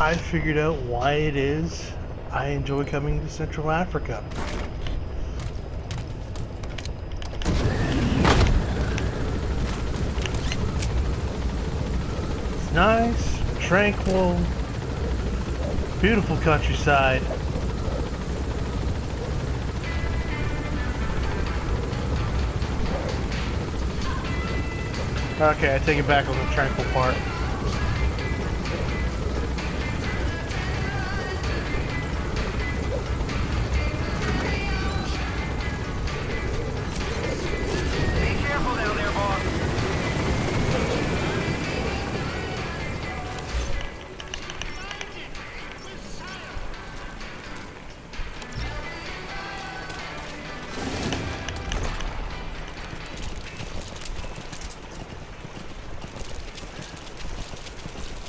I figured out why it is I enjoy coming to Central Africa. It's nice, tranquil, beautiful countryside. Okay, I take it back on the tranquil part. Be careful down there, boss.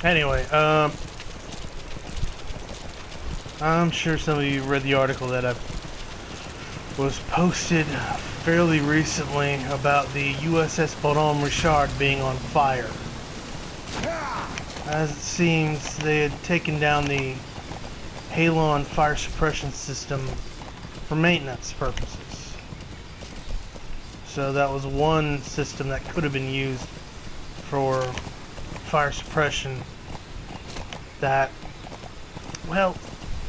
Anyway, I'm sure some of you read the article that was posted fairly recently about the USS Bonhomme Richard being on fire. As it seems, they had taken down the Halon fire suppression system for maintenance purposes. So that was one system that could have been used for fire suppression that, well,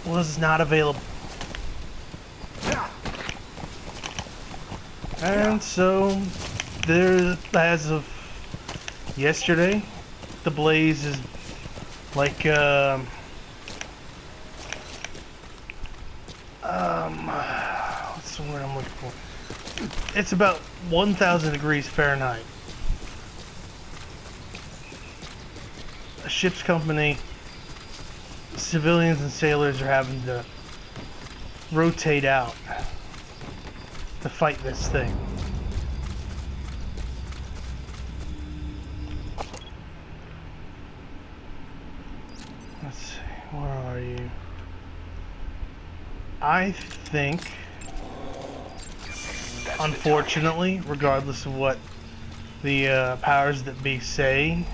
was not available. And so, there, as of yesterday, the blaze is like, what's the word I'm looking for? It's about 1,000 degrees Fahrenheit. A ship's company, civilians and sailors are having to rotate out to fight this thing. Let's see, where are you? I think, unfortunately, regardless of what the powers that be say,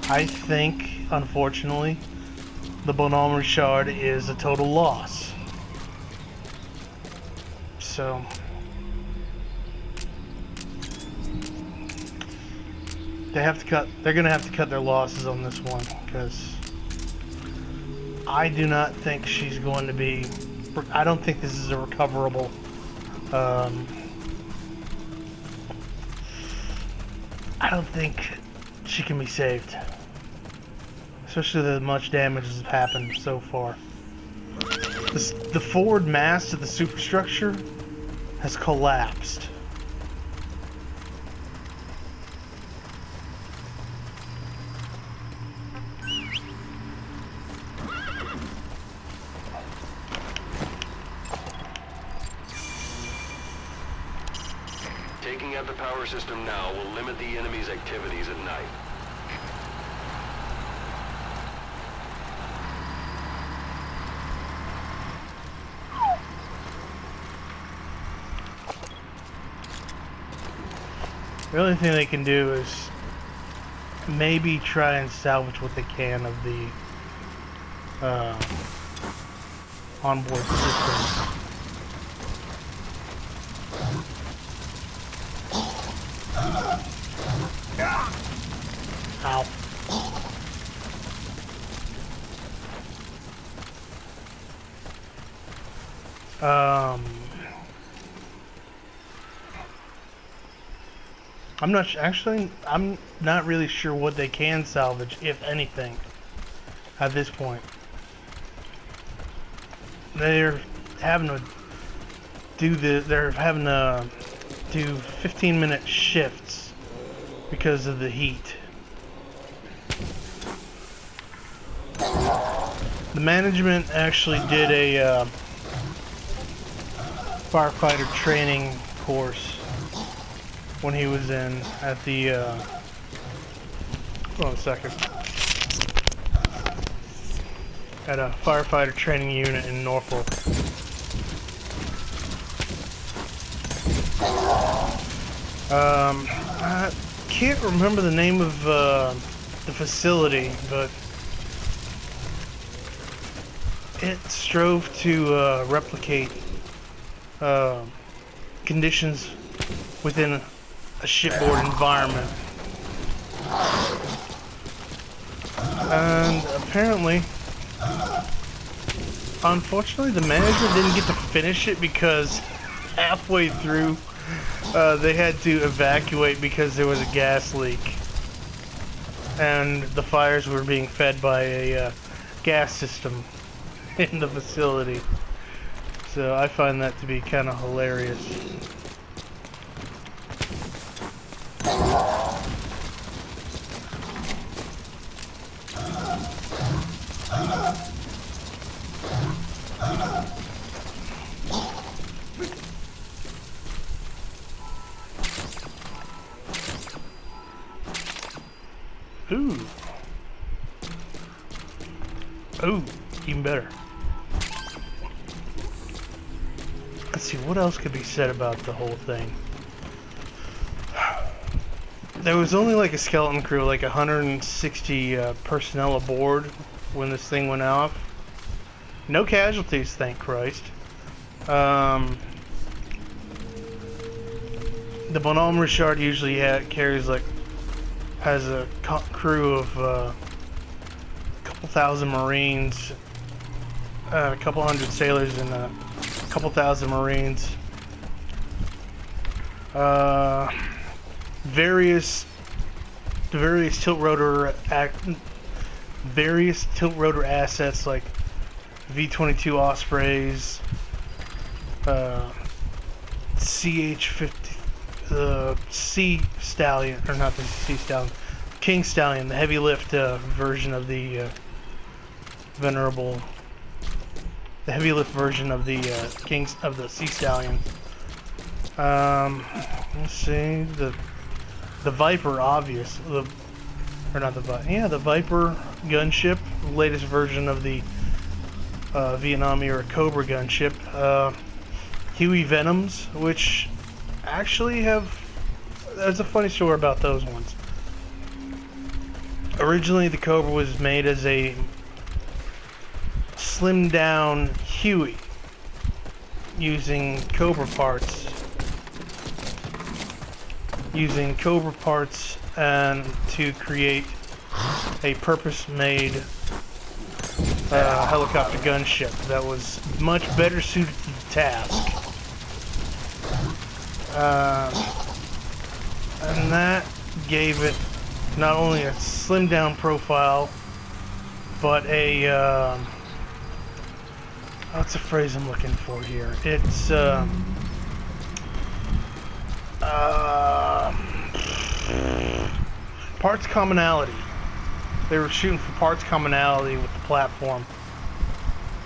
I think, unfortunately, the Bonhomme Richard is a total loss. So, they're gonna have to cut their losses on this one, because I do not think she's going to be, I don't think this is a recoverable, I don't think she can be saved. Especially the much damage has happened so far. The forward mast of the superstructure has collapsed. Taking out the power system now will limit the enemy's activities at night. The only thing they can do is maybe try and salvage what they can of the onboard systems. Ow. I'm not really sure what they can salvage, if anything, at this point. They're having to do 15-minute shifts because of the heat. The management actually did a firefighter training course when he was in at the hold on a second, at a firefighter training unit in Norfolk. I can't remember the name of the facility, but it strove to replicate conditions within a shipboard environment. And apparently, unfortunately, the manager didn't get to finish it because halfway through, they had to evacuate because there was a gas leak. And the fires were being fed by a gas system in the facility. So I find that to be kind of hilarious. Ooh. Ooh, even better. Let's see, what else could be said about the whole thing? There was only like a skeleton crew, like 160 personnel aboard when this thing went off. No casualties, thank Christ. The Bonhomme Richard usually carries like, has a crew of a couple thousand Marines, a couple hundred sailors, and a couple thousand Marines. Various tilt rotor assets like V-22 Ospreys, CH-50, Sea Stallion, or not the Sea Stallion, King Stallion, the heavy lift version of the the heavy lift version of the Sea Stallion. Let's see, the Viper, the Viper gunship, the latest version of the Vietnam era Cobra gunship. Huey Venoms, which actually there's a funny story about those ones. Originally, the Cobra was made as a slimmed down Huey using Cobra parts. And to create a purpose-made helicopter gunship that was much better suited to the task. And that gave it not only a slimmed down profile, but a what's the phrase I'm looking for here? It's parts commonality. They were shooting for parts commonality with the platform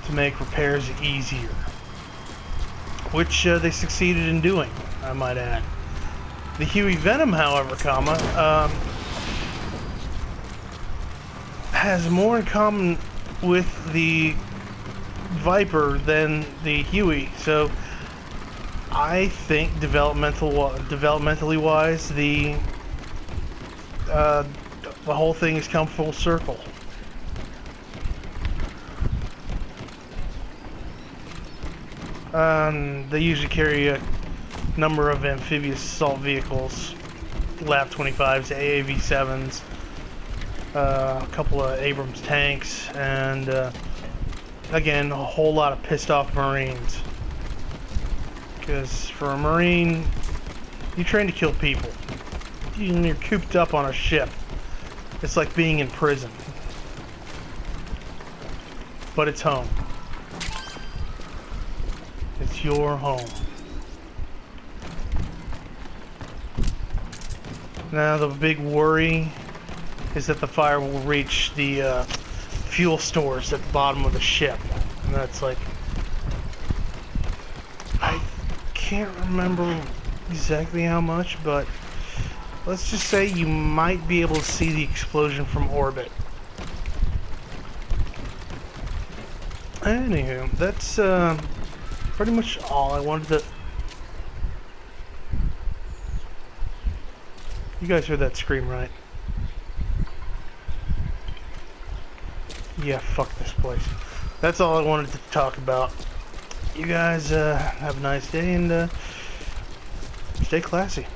to make repairs easier, which they succeeded in doing, I might add. The Huey Venom, however, has more in common with the Viper than the Huey, so I think developmentally wise, the whole thing has come full circle. They usually carry a number of amphibious assault vehicles, LAV-25s, AAV-7s, a couple of Abrams tanks, and again, a whole lot of pissed off Marines. Because for a Marine, you train to kill people. You're cooped up on a ship. It's like being in prison. But it's home. It's your home. Now the big worry is that the fire will reach the fuel stores at the bottom of the ship. And that's like... I can't remember exactly how much, but let's just say you might be able to see the explosion from orbit. Anywho, that's pretty much all I wanted to... You guys heard that scream, right? Yeah, fuck this place. that's all I wanted to talk about. You guys have a nice day and stay classy.